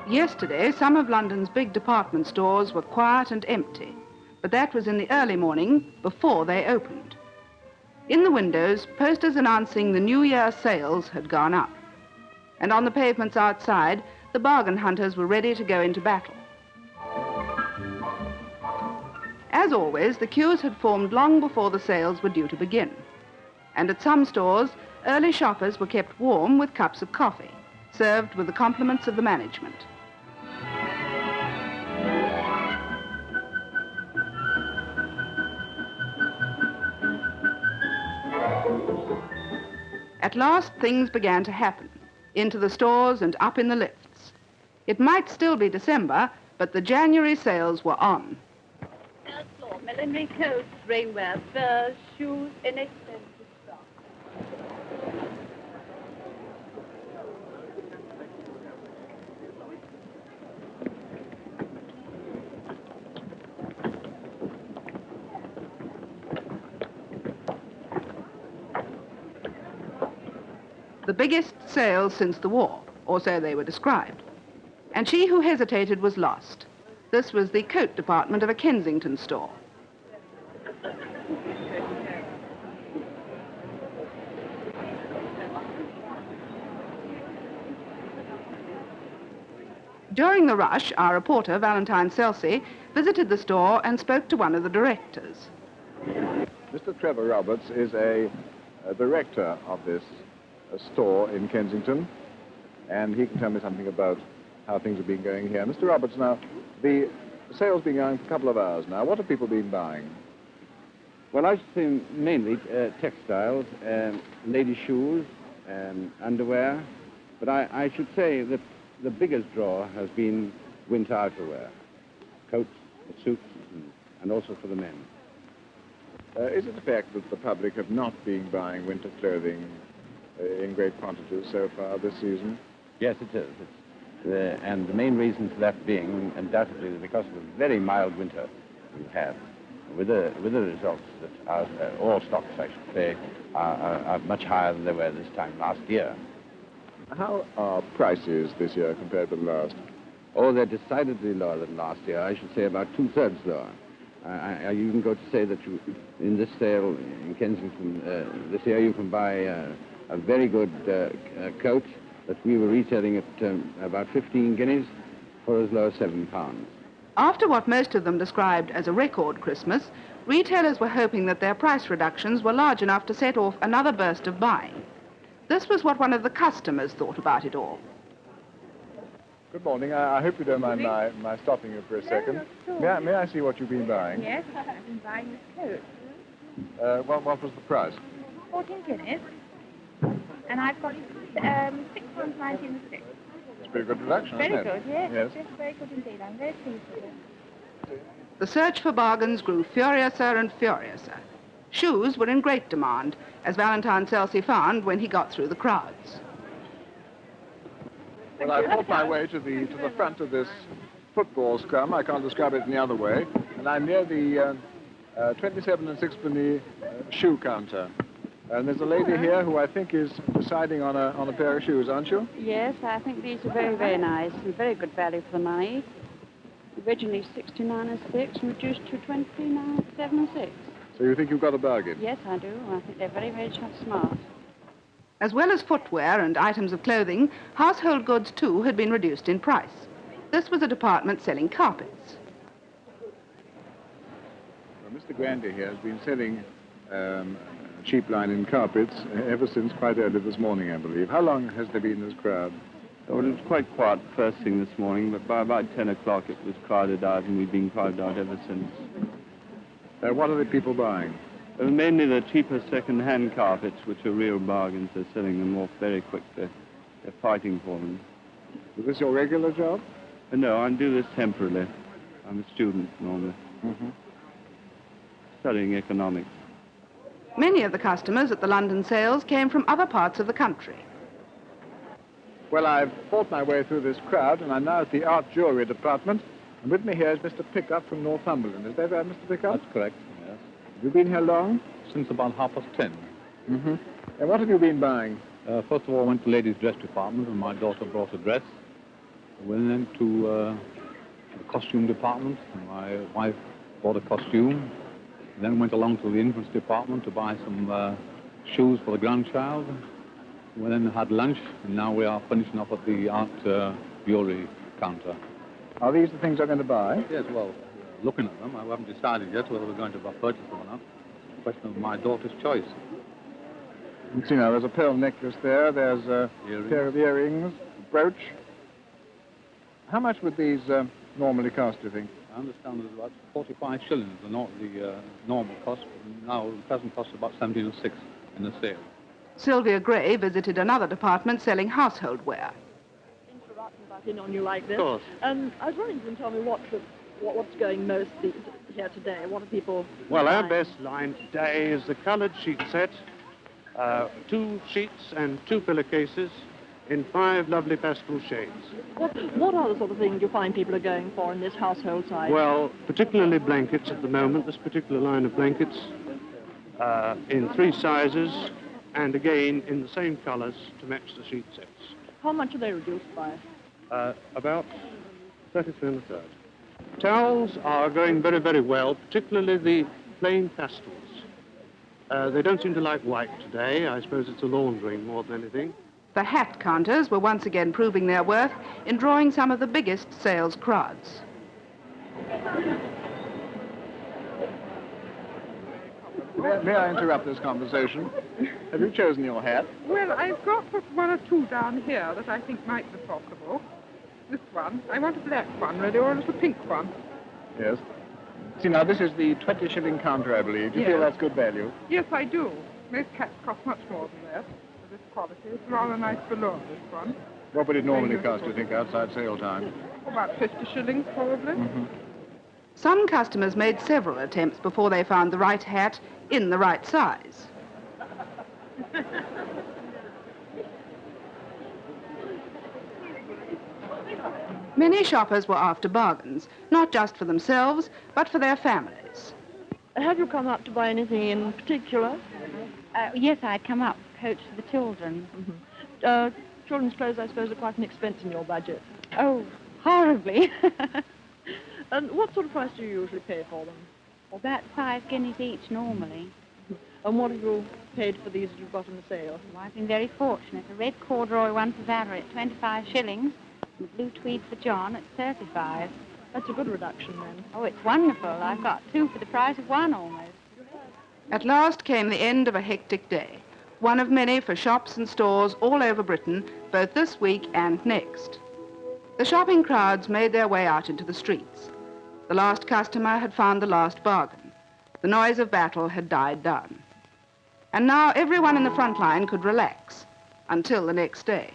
Yesterday, some of London's big department stores were quiet and empty, but that was in the early morning before they opened. In the windows, posters announcing the New Year sales had gone up. And on the pavements outside, the bargain hunters were ready to go into battle. As always, the queues had formed long before the sales were due to begin. And at some stores, early shoppers were kept warm with cups of coffee, served with the compliments of the management. At last, things began to happen, into the stores and up in the lifts. It might still be December, but the January sales were on. Floor, millinery coats, rainwear, furs, shoes, inexpensive stuff. The biggest sales since the war, or so they were described. And she who hesitated was lost. This was the coat department of a Kensington store. During the rush, our reporter, Valentine Selsey, visited the store and spoke to one of the directors. Mr. Trevor Roberts is a director of this store in Kensington, and he can tell me something about how things have been going here. Mr. Roberts, now, the sale's been going for a couple of hours now. What have people been buying? Well, I should say mainly textiles, ladies' shoes, underwear, but I should say that the biggest draw has been winter outerwear, coats, suits, and also for the men. Is it the fact that the public have not been buying winter clothing in great quantities so far this season? Yes, it is. And the main reason for that being, undoubtedly, because of the very mild winter we've had, with the results that all stocks, I should say, are much higher than they were this time last year. How are prices this year compared with last? Oh, they're decidedly lower than last year. I should say about 2/3 lower. I even go to say that in this sale in Kensington this year, you can buy a very good coat that we were retailing at about 15 guineas for as low as £7. After what most of them described as a record Christmas, retailers were hoping that their price reductions were large enough to set off another burst of buying. This was what one of the customers thought about it all. Good morning. I hope you don't mind my stopping you for a second. May I see what you've been buying? Yes, I've been buying this coat. What was the price? 14 guineas. And I've got £6.90 in the stick. It's a pretty good reduction, Very isn't it? good, yes. Yes. Yes, very good indeed. I'm very pleased with it. The search for bargains grew furiouser and furiouser. Shoes were in great demand, as Valentine Selsey found when he got through the crowds. Well, I fought my way to the front of this football scrum. I can't describe it any other way. And I'm near the 27 and 6penny shoe counter. And there's a lady here who I think is deciding on a pair of shoes, aren't you? Yes, I think these are very, very nice and very good value for the money. Originally 69 and 6 and reduced to 29, 7 and 6. So you think you've got a bargain? Yes, I do. I think they're very, very smart. As well as footwear and items of clothing, household goods too had been reduced in price. This was a department selling carpets. Well, Mr. Grandy here has been selling cheap linen carpets ever since quite early this morning, I believe. How long has there been this crowd? Well, it was quite quiet first thing this morning, but by about 10 o'clock it was crowded out, and we've been crowded out ever since. What are the people buying? Mainly the cheaper second-hand carpets, which are real bargains. They're selling them off very quick. They're fighting for them. Is this your regular job? No, I do this temporarily. I'm a student normally, studying economics. Many of the customers at the London sales came from other parts of the country. Well, I've fought my way through this crowd, and I'm now at the art jewellery department. And with me here is Mr. Pickup from Northumberland. Is that right, Mr. Pickup? That's correct, yes. Have you been here long? Since about 10:30. And what have you been buying? First of all, I went to ladies' dress department, and my daughter brought a dress. Went into the costume department. My wife bought a costume. Then went along to the infants department to buy some shoes for the grandchild. We then had lunch, and now we are finishing up at the art jewelry counter. Are these the things I'm going to buy? Yes, well, looking at them, I haven't decided yet whether we're going to purchase them or not. It's a question of my daughter's choice. You see now, there's a pearl necklace there, there's a pair of earrings, a brooch. How much would these normally cost, do you think? I understand there's about 45 shillings, the normal cost. Now, the present cost is about 17 or 6 in the sale. Sylvia Gray visited another department selling household wear. Interrupting back in on you like this. Of course. I was wondering if you can tell me what's going most here today. What are people Well, our buying? best line today is the coloured sheet set, 2 sheets and 2 pillowcases in 5 lovely pastel shades. What are the sort of things you find people are going for in this household side? Well, particularly blankets at the moment, this particular line of blankets, in 3 sizes, and again in the same colours to match the sheet sets. How much are they reduced by? About 33 and a third. Towels are going very, very well, particularly the plain pastels. They don't seem to like white today. I suppose it's a laundering more than anything. The hat counters were once again proving their worth in drawing some of the biggest sales crowds. May I interrupt this conversation? Have you chosen your hat? Well, I've got 1 or 2 down here that I think might be possible. This one. I want a black one, really, or a little pink one. Yes. See, now, this is the 20-shilling counter, I believe. Do you feel that's good value? Yes, I do. Most hats cost much more than that for this quality. It's rather nice balloon, this one. What would it normally cost, do you think, outside sale time? About 50 shillings, probably. Some customers made several attempts before they found the right hat in the right size. Many shoppers were after bargains, not just for themselves, but for their families. Have you come up to buy anything in particular? Yes, I'd come up, coach for the children. Children's clothes, I suppose, are quite an expense in your budget. Oh, horribly. And what sort of price do you usually pay for them? About 5 guineas each normally. And what have you paid for these that you've got in the sale? Well, I've been very fortunate. A red corduroy one for Valerie at 25 shillings, and a blue tweed for John at 35. That's a good reduction, then. Oh, it's wonderful. I've got 2 for the price of 1 almost. At last came the end of a hectic day, one of many for shops and stores all over Britain, both this week and next. The shopping crowds made their way out into the streets. The last customer had found the last bargain. The noise of battle had died down. And now everyone in the front line could relax until the next day.